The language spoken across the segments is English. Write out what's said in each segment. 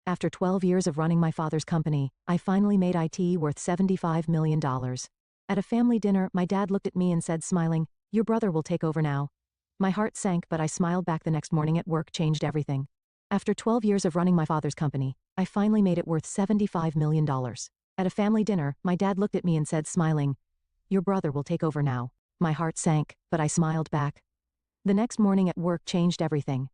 After 12 years of running my father's company, I finally made IT worth $75 million. At a family dinner, my dad looked at me and said, smiling, "Your brother will take over now." My heart sank, but I smiled back. The next morning at work changed everything. After 12 years of running my father's company, I finally made it worth $75 million. At a family dinner, my dad looked at me and said, smiling, "Your brother will take over now." My heart sank, but I smiled back. The next morning at work changed everything.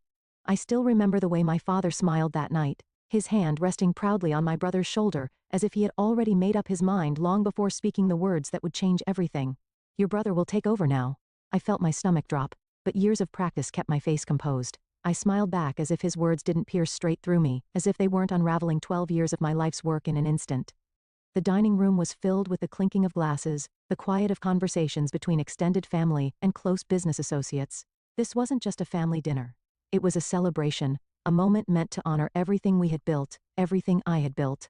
I still remember the way my father smiled that night, his hand resting proudly on my brother's shoulder, as if he had already made up his mind long before speaking the words that would change everything. "Your brother will take over now." I felt my stomach drop, but years of practice kept my face composed. I smiled back as if his words didn't pierce straight through me, as if they weren't unraveling 12 years of my life's work in an instant. The dining room was filled with the clinking of glasses, the quiet of conversations between extended family and close business associates. This wasn't just a family dinner. It was a celebration, a moment meant to honor everything we had built, everything I had built.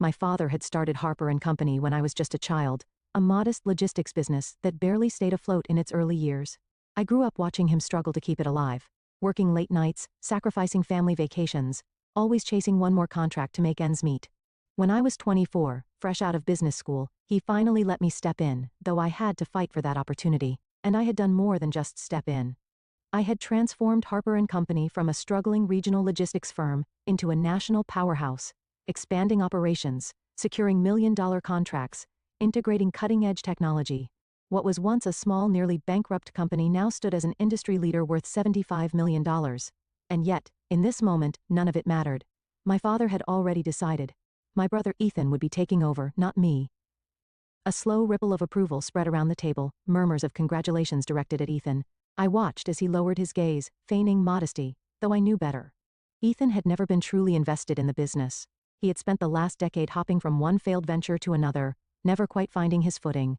My father had started Harper & Company when I was just a child, a modest logistics business that barely stayed afloat in its early years. I grew up watching him struggle to keep it alive, working late nights, sacrificing family vacations, always chasing one more contract to make ends meet. When I was 24, fresh out of business school, he finally let me step in, though I had to fight for that opportunity, and I had done more than just step in. I had transformed Harper & Company from a struggling regional logistics firm into a national powerhouse, expanding operations, securing million-dollar contracts, integrating cutting-edge technology. What was once a small, nearly bankrupt company now stood as an industry leader worth $75 million. And yet, in this moment, none of it mattered. My father had already decided. My brother Ethan would be taking over, not me. A slow ripple of approval spread around the table, murmurs of congratulations directed at Ethan. I watched as he lowered his gaze, feigning modesty, though I knew better. Ethan had never been truly invested in the business. He had spent the last decade hopping from one failed venture to another, never quite finding his footing.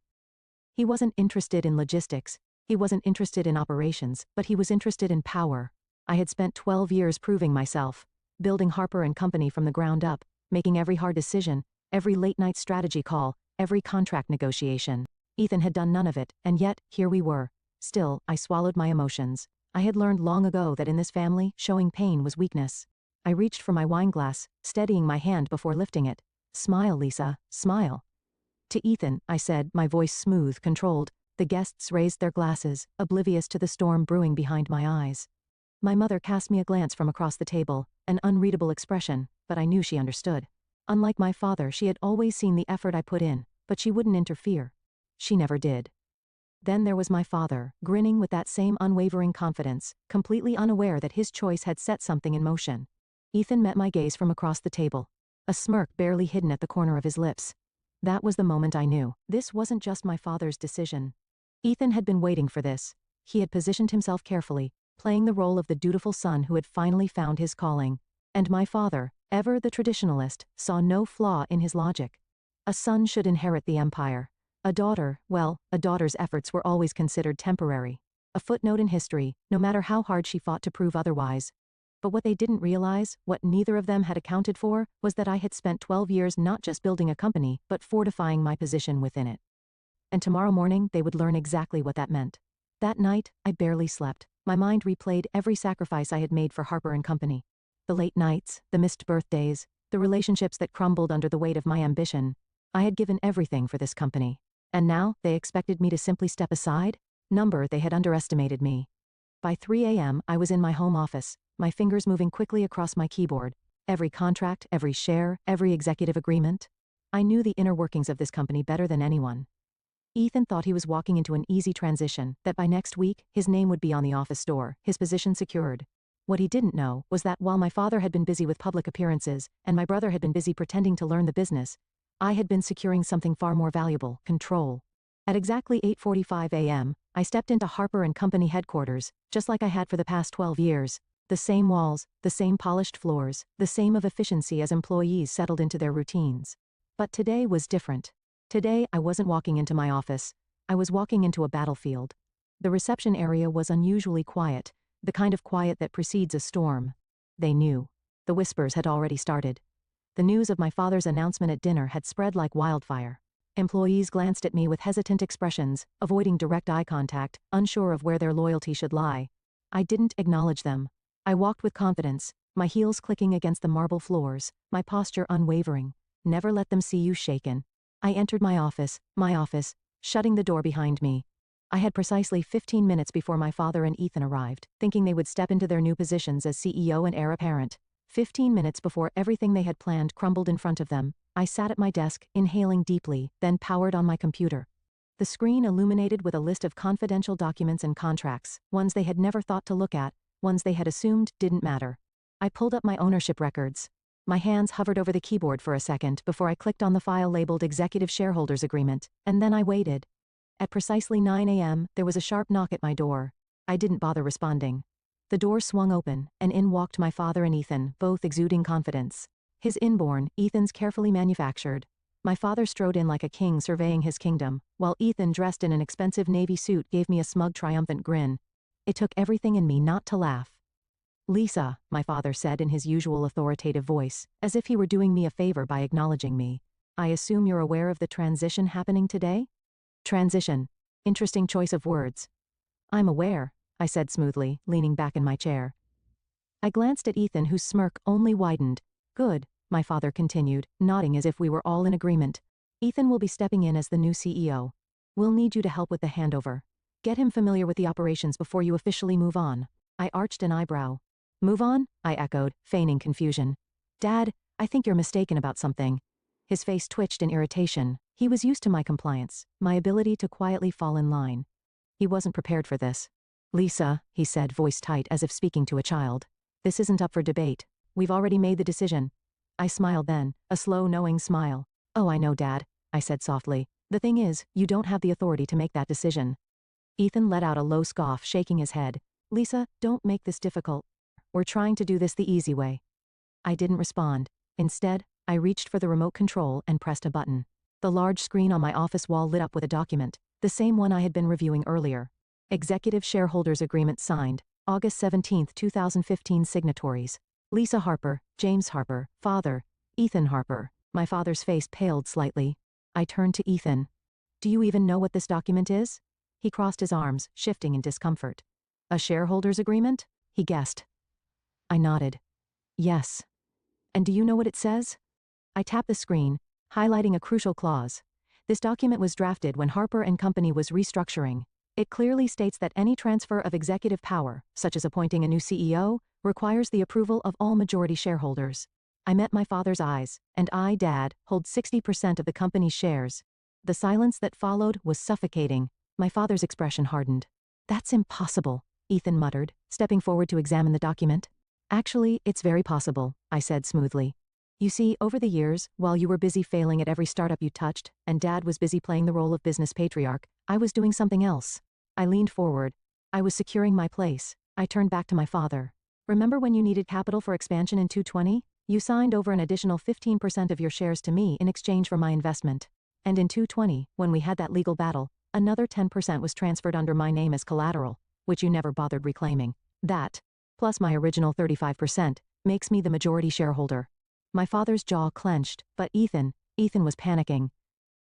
He wasn't interested in logistics, he wasn't interested in operations, but he was interested in power. I had spent 12 years proving myself, building Harper & Company from the ground up, making every hard decision, every late-night strategy call, every contract negotiation. Ethan had done none of it, and yet, here we were. Still, I swallowed my emotions. I had learned long ago that in this family, showing pain was weakness. I reached for my wine glass, steadying my hand before lifting it. "Smile, Lisa, smile." To Ethan, I said, my voice smooth, controlled. The guests raised their glasses, oblivious to the storm brewing behind my eyes. My mother cast me a glance from across the table, an unreadable expression, but I knew she understood. Unlike my father, she had always seen the effort I put in, but she wouldn't interfere. She never did. Then there was my father, grinning with that same unwavering confidence, completely unaware that his choice had set something in motion. Ethan met my gaze from across the table, a smirk barely hidden at the corner of his lips. That was the moment I knew. This wasn't just my father's decision. Ethan had been waiting for this. He had positioned himself carefully, playing the role of the dutiful son who had finally found his calling. And my father, ever the traditionalist, saw no flaw in his logic. A son should inherit the empire. A daughter, well, a daughter's efforts were always considered temporary. A footnote in history, no matter how hard she fought to prove otherwise. But what they didn't realize, what neither of them had accounted for, was that I had spent 12 years not just building a company, but fortifying my position within it. And tomorrow morning, they would learn exactly what that meant. That night, I barely slept. My mind replayed every sacrifice I had made for Harper & Company. The late nights, the missed birthdays, the relationships that crumbled under the weight of my ambition. I had given everything for this company. And now, they expected me to simply step aside? They had underestimated me. By 3 a.m., I was in my home office, my fingers moving quickly across my keyboard. Every contract, every share, every executive agreement. I knew the inner workings of this company better than anyone. Ethan thought he was walking into an easy transition, that by next week, his name would be on the office door, his position secured. What he didn't know was that while my father had been busy with public appearances, and my brother had been busy pretending to learn the business, I had been securing something far more valuable, control. At exactly 8:45 a.m., I stepped into Harper & Company headquarters, just like I had for the past 12 years. The same walls, the same polished floors, the same of efficiency as employees settled into their routines. But today was different. Today, I wasn't walking into my office. I was walking into a battlefield. The reception area was unusually quiet, the kind of quiet that precedes a storm. They knew. The whispers had already started. The news of my father's announcement at dinner had spread like wildfire. Employees glanced at me with hesitant expressions, avoiding direct eye contact, unsure of where their loyalty should lie. I didn't acknowledge them. I walked with confidence, my heels clicking against the marble floors, my posture unwavering. Never let them see you shaken. I entered my office, shutting the door behind me. I had precisely 15 minutes before my father and Ethan arrived, thinking they would step into their new positions as CEO and heir apparent. 15 minutes before everything they had planned crumbled in front of them, I sat at my desk, inhaling deeply, then powered on my computer. The screen illuminated with a list of confidential documents and contracts, ones they had never thought to look at, ones they had assumed didn't matter. I pulled up my ownership records. My hands hovered over the keyboard for a second before I clicked on the file labeled Executive Shareholders Agreement, and then I waited. At precisely 9 a.m., there was a sharp knock at my door. I didn't bother responding. The door swung open, and in walked my father and Ethan, both exuding confidence. His inborn, Ethan's carefully manufactured. My father strode in like a king surveying his kingdom, while Ethan, dressed in an expensive navy suit, gave me a smug, triumphant grin. It took everything in me not to laugh. "Lisa," my father said in his usual authoritative voice, as if he were doing me a favor by acknowledging me. "I assume you're aware of the transition happening today?" Transition. Interesting choice of words. "I'm aware," I said smoothly, leaning back in my chair. I glanced at Ethan, whose smirk only widened. "Good," my father continued, nodding as if we were all in agreement. "Ethan will be stepping in as the new CEO. We'll need you to help with the handover. Get him familiar with the operations before you officially move on." I arched an eyebrow. "Move on?" I echoed, feigning confusion. "Dad, I think you're mistaken about something." His face twitched in irritation. He was used to my compliance, my ability to quietly fall in line. He wasn't prepared for this. "Lisa," he said, voice tight as if speaking to a child. "This isn't up for debate. We've already made the decision." I smiled then, a slow, knowing smile. "Oh, I know, Dad," I said softly. "The thing is, you don't have the authority to make that decision." Ethan let out a low scoff, shaking his head. "Lisa, don't make this difficult. We're trying to do this the easy way." I didn't respond. Instead, I reached for the remote control and pressed a button. The large screen on my office wall lit up with a document, the same one I had been reviewing earlier. Executive Shareholders Agreement signed, August 17, 2015. Signatories: Lisa Harper, James Harper, father, Ethan Harper. My father's face paled slightly. I turned to Ethan. "Do you even know what this document is?" He crossed his arms, shifting in discomfort. "A shareholders agreement?" he guessed. I nodded. "Yes." "And do you know what it says?" I tapped the screen, highlighting a crucial clause. This document was drafted when Harper & Company was restructuring. It clearly states that any transfer of executive power, such as appointing a new CEO, requires the approval of all majority shareholders. I met my father's eyes, and I, Dad, hold 60% of the company's shares. The silence that followed was suffocating. My father's expression hardened. "That's impossible," Ethan muttered, stepping forward to examine the document. "Actually, it's very possible," I said smoothly. "You see, over the years, while you were busy failing at every startup you touched, and Dad was busy playing the role of business patriarch, I was doing something else." I leaned forward. I was securing my place. I turned back to my father. "Remember when you needed capital for expansion in 2020? You signed over an additional 15% of your shares to me in exchange for my investment. And in 2020, when we had that legal battle, another 10% was transferred under my name as collateral, which you never bothered reclaiming. That, plus my original 35%, makes me the majority shareholder." My father's jaw clenched, but Ethan was panicking.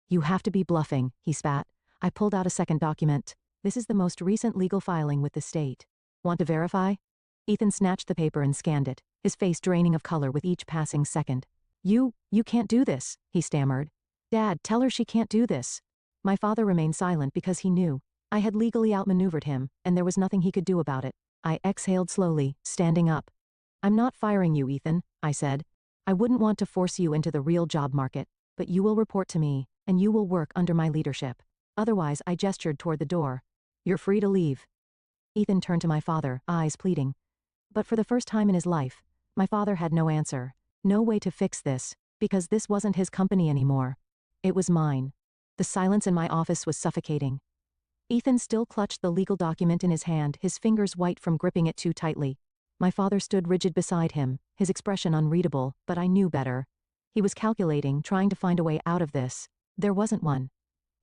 "You have to be bluffing," he spat. I pulled out a second document. "This is the most recent legal filing with the state. Want to verify?" Ethan snatched the paper and scanned it, his face draining of color with each passing second. You can't do this," he stammered. "Dad, tell her she can't do this." My father remained silent because he knew. I had legally outmaneuvered him, and there was nothing he could do about it. I exhaled slowly, standing up. "I'm not firing you, Ethan," I said. "I wouldn't want to force you into the real job market, but you will report to me, and you will work under my leadership. Otherwise," I gestured toward the door. "You're free to leave." Ethan turned to my father, eyes pleading. But for the first time in his life, my father had no answer, no way to fix this, because this wasn't his company anymore. It was mine. The silence in my office was suffocating. Ethan still clutched the legal document in his hand, his fingers white from gripping it too tightly. My father stood rigid beside him, his expression unreadable, but I knew better. He was calculating, trying to find a way out of this. There wasn't one.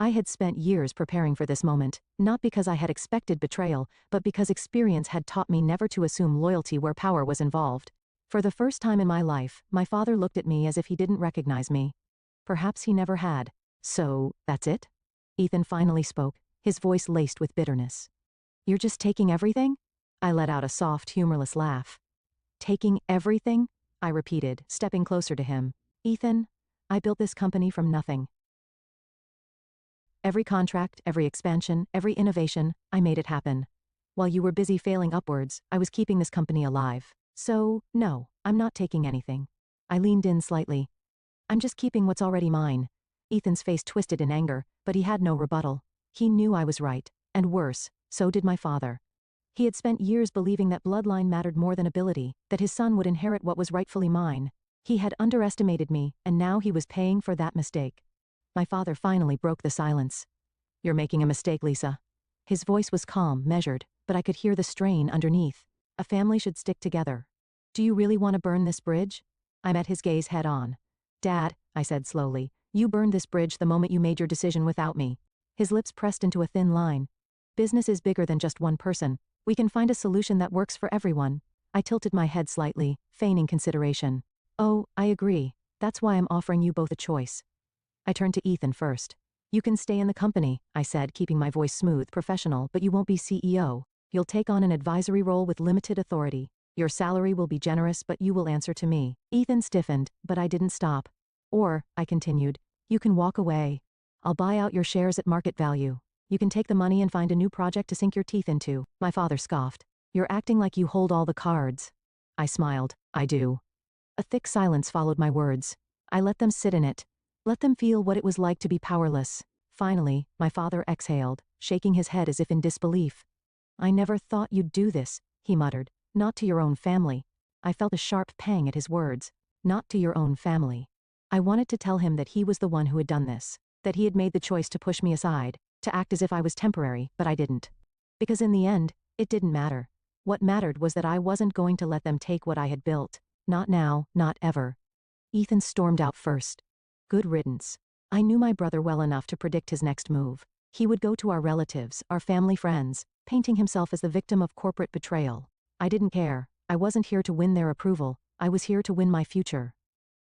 I had spent years preparing for this moment, not because I had expected betrayal, but because experience had taught me never to assume loyalty where power was involved. For the first time in my life, my father looked at me as if he didn't recognize me. Perhaps he never had. "So, that's it?" Ethan finally spoke, his voice laced with bitterness. "You're just taking everything?" I let out a soft, humorless laugh. Taking everything? I repeated, stepping closer to him. Ethan, I built this company from nothing. Every contract, every expansion, every innovation, I made it happen. While you were busy failing upwards, I was keeping this company alive. So, no, I'm not taking anything. I leaned in slightly. I'm just keeping what's already mine. Ethan's face twisted in anger, but he had no rebuttal. He knew I was right, and worse, so did my father. He had spent years believing that bloodline mattered more than ability, that his son would inherit what was rightfully mine. He had underestimated me, and now he was paying for that mistake. My father finally broke the silence. You're making a mistake, Lisa. His voice was calm, measured, but I could hear the strain underneath. A family should stick together. Do you really want to burn this bridge? I met his gaze head on. Dad, I said slowly, you burned this bridge the moment you made your decision without me. His lips pressed into a thin line. Business is bigger than just one person. We can find a solution that works for everyone. I tilted my head slightly, feigning consideration. Oh, I agree. That's why I'm offering you both a choice. I turned to Ethan first. You can stay in the company, I said, keeping my voice smooth, professional, but you won't be CEO. You'll take on an advisory role with limited authority. Your salary will be generous, but you will answer to me. Ethan stiffened, but I didn't stop. Or, I continued, you can walk away. I'll buy out your shares at market value. You can take the money and find a new project to sink your teeth into. My father scoffed. You're acting like you hold all the cards. I smiled. I do. A thick silence followed my words. I let them sit in it. Let them feel what it was like to be powerless. Finally, my father exhaled, shaking his head as if in disbelief. I never thought you'd do this, he muttered. Not to your own family. I felt a sharp pang at his words. Not to your own family. I wanted to tell him that he was the one who had done this, that he had made the choice to push me aside, to act as if I was temporary, but I didn't. Because in the end, it didn't matter. What mattered was that I wasn't going to let them take what I had built. Not now, not ever. Ethan stormed out first. Good riddance. I knew my brother well enough to predict his next move. He would go to our relatives, our family friends, painting himself as the victim of corporate betrayal. I didn't care. I wasn't here to win their approval. I was here to win my future.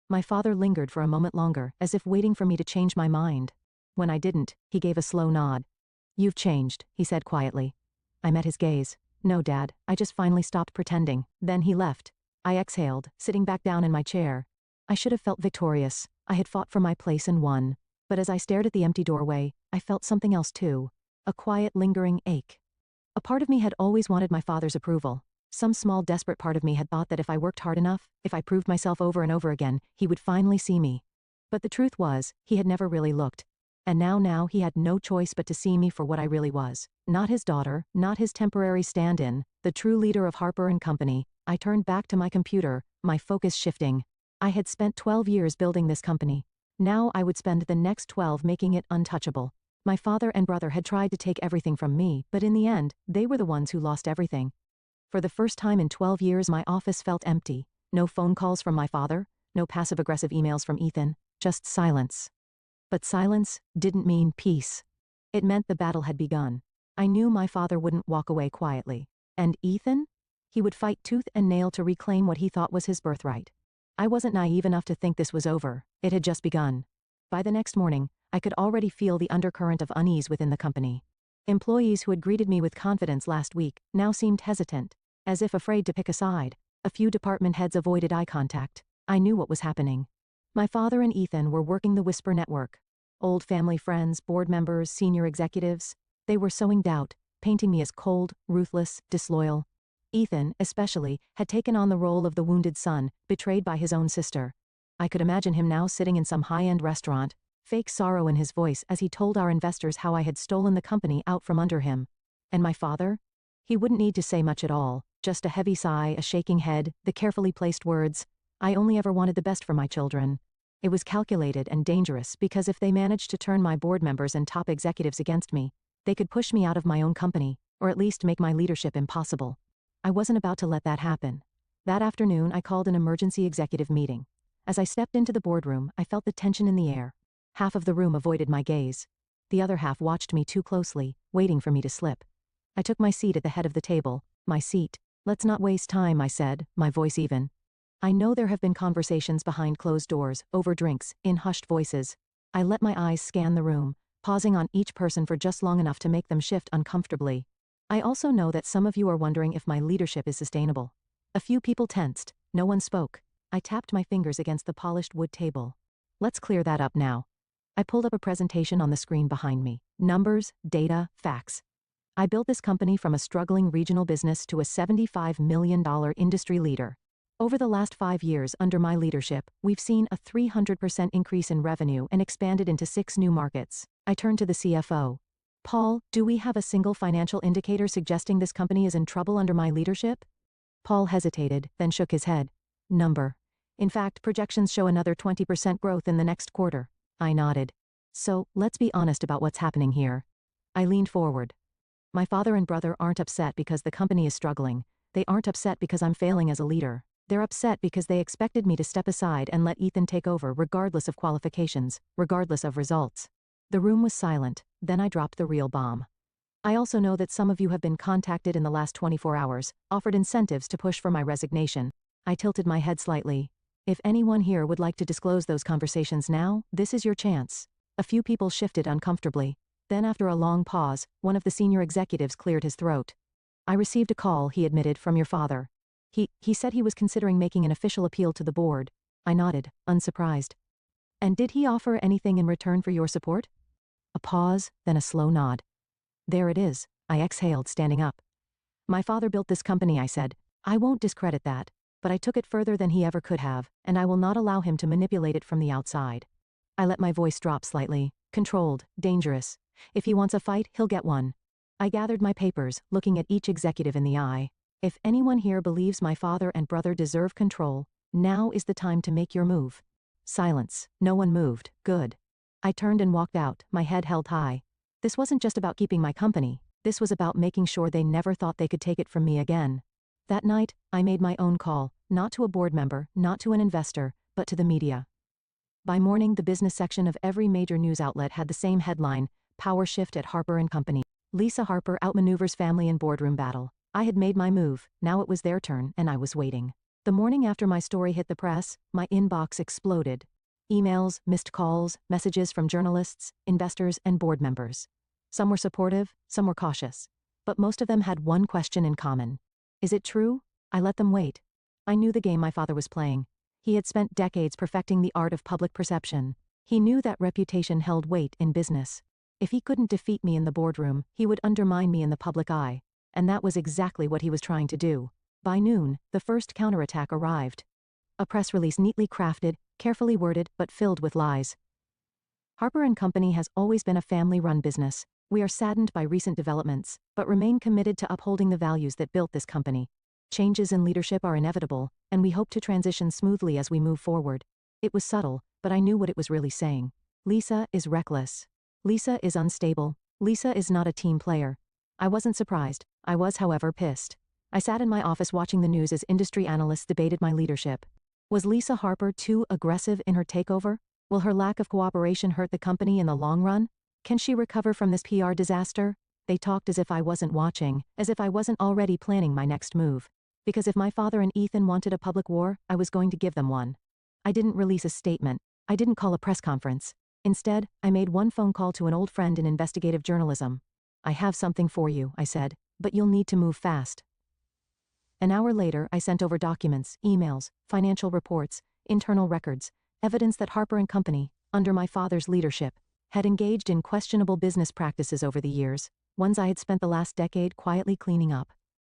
My father lingered for a moment longer, as if waiting for me to change my mind. When I didn't, he gave a slow nod. You've changed, he said quietly. I met his gaze. No, Dad, I just finally stopped pretending. Then he left. I exhaled, sitting back down in my chair. I should have felt victorious. I had fought for my place and won. But as I stared at the empty doorway, I felt something else too. A quiet, lingering ache. A part of me had always wanted my father's approval. Some small, desperate part of me had thought that if I worked hard enough, if I proved myself over and over again, he would finally see me. But the truth was, he had never really looked. And now he had no choice but to see me for what I really was. Not his daughter, not his temporary stand-in, the true leader of Harper & Company. I turned back to my computer, my focus shifting. I had spent 12 years building this company. Now I would spend the next 12 making it untouchable. My father and brother had tried to take everything from me, but in the end, they were the ones who lost everything. For the first time in 12 years, my office felt empty. No phone calls from my father, no passive-aggressive emails from Ethan, just silence. But silence didn't mean peace. It meant the battle had begun. I knew my father wouldn't walk away quietly. And Ethan? He would fight tooth and nail to reclaim what he thought was his birthright. I wasn't naive enough to think this was over. It had just begun. By the next morning, I could already feel the undercurrent of unease within the company. Employees who had greeted me with confidence last week now seemed hesitant, as if afraid to pick a side. A few department heads avoided eye contact. I knew what was happening. My father and Ethan were working the Whisper Network. Old family friends, board members, senior executives. They were sowing doubt, painting me as cold, ruthless, disloyal. Ethan, especially, had taken on the role of the wounded son, betrayed by his own sister. I could imagine him now sitting in some high-end restaurant, fake sorrow in his voice as he told our investors how I had stolen the company out from under him. And my father? He wouldn't need to say much at all, just a heavy sigh, a shaking head, the carefully placed words, I only ever wanted the best for my children. It was calculated and dangerous because if they managed to turn my board members and top executives against me, they could push me out of my own company, or at least make my leadership impossible. I wasn't about to let that happen. That afternoon, I called an emergency executive meeting. As I stepped into the boardroom, I felt the tension in the air. Half of the room avoided my gaze. The other half watched me too closely, waiting for me to slip. I took my seat at the head of the table, my seat. Let's not waste time, I said, my voice even. I know there have been conversations behind closed doors, over drinks, in hushed voices. I let my eyes scan the room, pausing on each person for just long enough to make them shift uncomfortably. I also know that some of you are wondering if my leadership is sustainable. A few people tensed. No one spoke. I tapped my fingers against the polished wood table. Let's clear that up now. I pulled up a presentation on the screen behind me. Numbers, data, facts. I built this company from a struggling regional business to a $75 million industry leader. Over the last 5 years under my leadership, we've seen a 300% increase in revenue and expanded into 6 new markets. I turned to the CFO. Paul, do we have a single financial indicator suggesting this company is in trouble under my leadership? Paul hesitated, then shook his head. Number. In fact, projections show another 20% growth in the next quarter. I nodded. So, let's be honest about what's happening here. I leaned forward. My father and brother aren't upset because the company is struggling. They aren't upset because I'm failing as a leader. They're upset because they expected me to step aside and let Ethan take over regardless of qualifications, regardless of results. The room was silent, then I dropped the real bomb. I also know that some of you have been contacted in the last 24 hours, offered incentives to push for my resignation. I tilted my head slightly. If anyone here would like to disclose those conversations now, this is your chance. A few people shifted uncomfortably. Then after a long pause, one of the senior executives cleared his throat. I received a call, he admitted, from your father. He said he was considering making an official appeal to the board. I nodded, unsurprised. And did he offer anything in return for your support? A pause, then a slow nod. There it is, I exhaled, standing up. My father built this company, I said. I won't discredit that, but I took it further than he ever could have, and I will not allow him to manipulate it from the outside. I let my voice drop slightly. Controlled, dangerous. If he wants a fight, he'll get one. I gathered my papers, looking at each executive in the eye. If anyone here believes my father and brother deserve control, now is the time to make your move. Silence. No one moved. Good. I turned and walked out, my head held high. This wasn't just about keeping my company. This was about making sure they never thought they could take it from me again. That night, I made my own call, not to a board member, not to an investor, but to the media. By morning, the business section of every major news outlet had the same headline: Power Shift at Harper & Company. Lisa Harper outmaneuvers family in boardroom battle. I had made my move, now it was their turn, and I was waiting. The morning after my story hit the press, my inbox exploded. Emails, missed calls, messages from journalists, investors, and board members. Some were supportive, some were cautious. But most of them had one question in common. Is it true? I let them wait. I knew the game my father was playing. He had spent decades perfecting the art of public perception. He knew that reputation held weight in business. If he couldn't defeat me in the boardroom, he would undermine me in the public eye. And that was exactly what he was trying to do. By noon, the first counterattack arrived. A press release neatly crafted, carefully worded, but filled with lies. Harper & Company has always been a family-run business. We are saddened by recent developments, but remain committed to upholding the values that built this company. Changes in leadership are inevitable, and we hope to transition smoothly as we move forward. It was subtle, but I knew what it was really saying. Lisa is reckless. Lisa is unstable. Lisa is not a team player. I wasn't surprised. I was, however, pissed. I sat in my office watching the news as industry analysts debated my leadership. Was Lisa Harper too aggressive in her takeover? Will her lack of cooperation hurt the company in the long run? Can she recover from this PR disaster? They talked as if I wasn't watching, as if I wasn't already planning my next move. Because if my father and Ethan wanted a public war, I was going to give them one. I didn't release a statement. I didn't call a press conference. Instead, I made one phone call to an old friend in investigative journalism. I have something for you, I said, but you'll need to move fast. An hour later, I sent over documents, emails, financial reports, internal records, evidence that Harper & Company, under my father's leadership, had engaged in questionable business practices over the years, ones I had spent the last decade quietly cleaning up.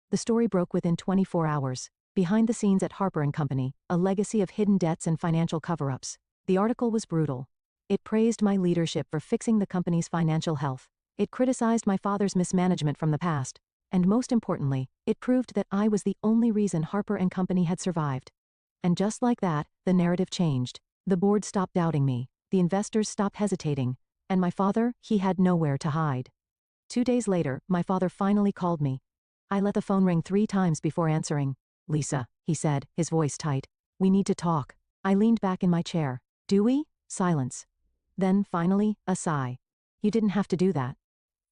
The story broke within 24 hours. Behind the scenes at Harper & Company, a legacy of hidden debts and financial cover-ups. The article was brutal. It praised my leadership for fixing the company's financial health. It criticized my father's mismanagement from the past. And most importantly, it proved that I was the only reason Harper & Company had survived. And just like that, the narrative changed. The board stopped doubting me. The investors stopped hesitating. And my father, he had nowhere to hide. 2 days later, my father finally called me. I let the phone ring 3 times before answering. Lisa, he said, his voice tight. We need to talk. I leaned back in my chair. Do we? Silence. Then, finally, a sigh. You didn't have to do that.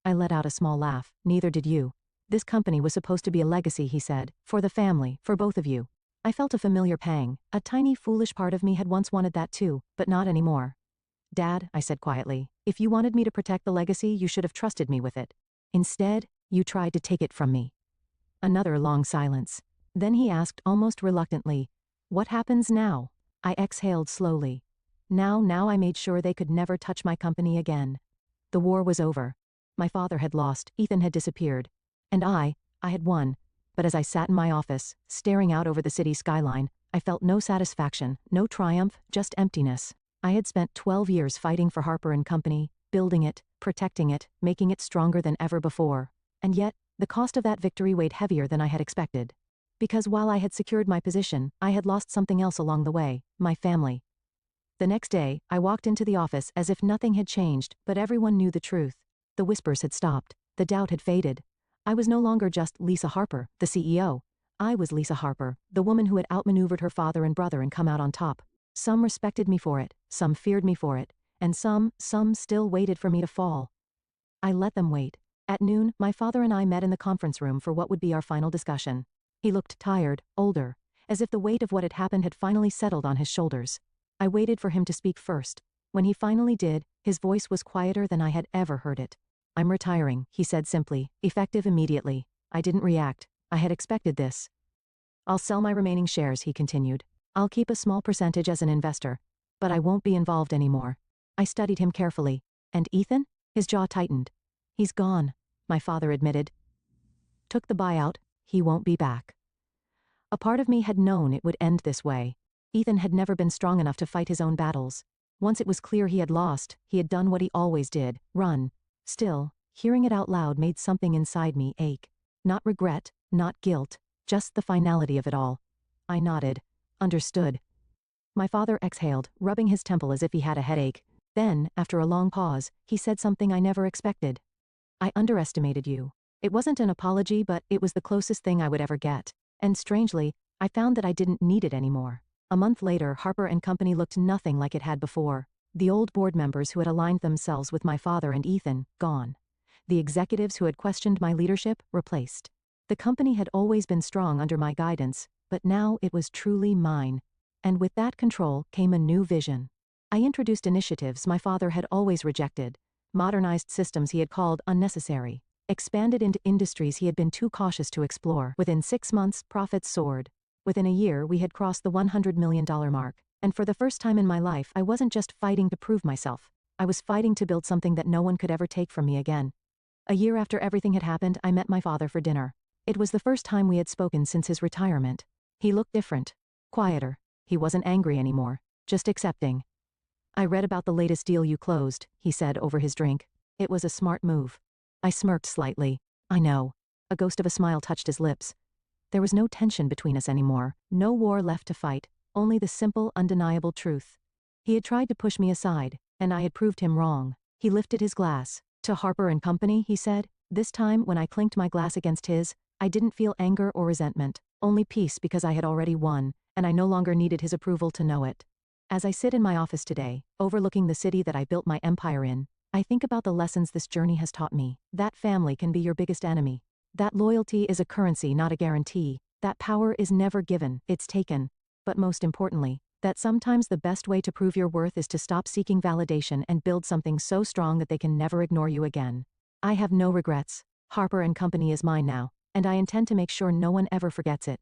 I let out a small laugh. Neither did you. This company was supposed to be a legacy, he said, for the family, for both of you. I felt a familiar pang. A tiny foolish part of me had once wanted that too, but not anymore. Dad, I said quietly, if you wanted me to protect the legacy, you should have trusted me with it. Instead, you tried to take it from me. Another long silence. Then he asked almost reluctantly, "What happens now?" I exhaled slowly. Now I made sure they could never touch my company again. The war was over. My father had lost, Ethan had disappeared. And I had won. But as I sat in my office, staring out over the city skyline, I felt no satisfaction, no triumph, just emptiness. I had spent 12 years fighting for Harper & Company, building it, protecting it, making it stronger than ever before. And yet, the cost of that victory weighed heavier than I had expected. Because while I had secured my position, I had lost something else along the way, my family. The next day, I walked into the office as if nothing had changed, but everyone knew the truth. The whispers had stopped. The doubt had faded. I was no longer just Lisa Harper, the CEO. I was Lisa Harper, the woman who had outmaneuvered her father and brother and come out on top. Some respected me for it, some feared me for it, and some still waited for me to fall. I let them wait. At noon, my father and I met in the conference room for what would be our final discussion. He looked tired, older, as if the weight of what had happened had finally settled on his shoulders. I waited for him to speak first. When he finally did, his voice was quieter than I had ever heard it. "I'm retiring," he said simply, effective immediately. I didn't react. I had expected this. "I'll sell my remaining shares," he continued. "I'll keep a small percentage as an investor. But I won't be involved anymore." I studied him carefully. "And Ethan?" His jaw tightened. "He's gone," my father admitted. "Took the buyout. He won't be back." A part of me had known it would end this way. Ethan had never been strong enough to fight his own battles. Once it was clear he had lost, he had done what he always did, run. Still, hearing it out loud made something inside me ache. Not regret, not guilt, just the finality of it all. I nodded. Understood. My father exhaled, rubbing his temple as if he had a headache. Then, after a long pause, he said something I never expected. "I underestimated you." It wasn't an apology, but it was the closest thing I would ever get. And strangely, I found that I didn't need it anymore. A month later, Harper & Company looked nothing like it had before. The old board members who had aligned themselves with my father and Ethan, gone. The executives who had questioned my leadership, replaced. The company had always been strong under my guidance, but now it was truly mine. And with that control came a new vision. I introduced initiatives my father had always rejected, modernized systems he had called unnecessary, expanded into industries he had been too cautious to explore. Within 6 months, profits soared. Within a year, we had crossed the $100 million mark. And for the first time in my life, I wasn't just fighting to prove myself. I was fighting to build something that no one could ever take from me again. A year after everything had happened, I met my father for dinner. It was the first time we had spoken since his retirement. He looked different. Quieter. He wasn't angry anymore. Just accepting. "I read about the latest deal you closed," he said over his drink. "It was a smart move." I smirked slightly. "I know." A ghost of a smile touched his lips. There was no tension between us anymore. No war left to fight. Only the simple, undeniable truth. He had tried to push me aside, and I had proved him wrong. He lifted his glass. "To Harper & Company," he said. This time, when I clinked my glass against his, I didn't feel anger or resentment. Only peace, because I had already won, and I no longer needed his approval to know it. As I sit in my office today, overlooking the city that I built my empire in, I think about the lessons this journey has taught me. That family can be your biggest enemy. That loyalty is a currency, not a guarantee. That power is never given, it's taken. But most importantly, that sometimes the best way to prove your worth is to stop seeking validation and build something so strong that they can never ignore you again. I have no regrets. Harper & Company is mine now, and I intend to make sure no one ever forgets it.